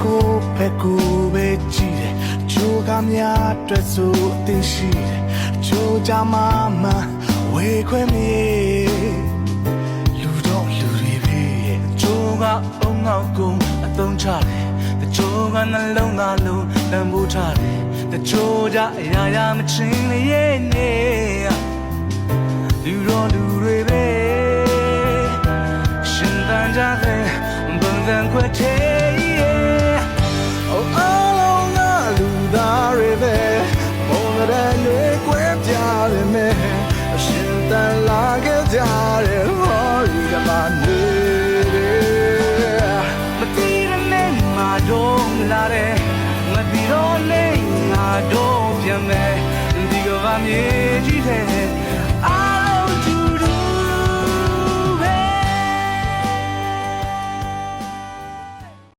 ကိုဖက်ကိုပဲကြည့်တယ်ချိုးကများအတွက်ဆိုအသိရှိတယ်ချိုးကြမှာမှဝေခွင့်မြေလူတော့လူတွေပဲချိုးကအုံနောက်ကိုအသုံးချတယ်ချိုးကနှလုံးသားလုံးတန်ဖိုးထားတယ်ချိုးကြအရာရာမချင်းလေးရဲ့နေလူတော့လူတွေပဲရှင်တန်ကြတဲ့ဘုံစံခွက်ထဲအားလုံးကလူသားတွေပဲဘုံတဲ့တွေကွဲပြားတယ်မဲရှင်တန်လာခဲ့ကြတယ်ဟောဒီကမှနေမတိရနဲ့မတော့လာတယ်မတိတော့နဲ့ငါတော့ပြန်မယ်ဒီကဘာမြေကြီးတဲ့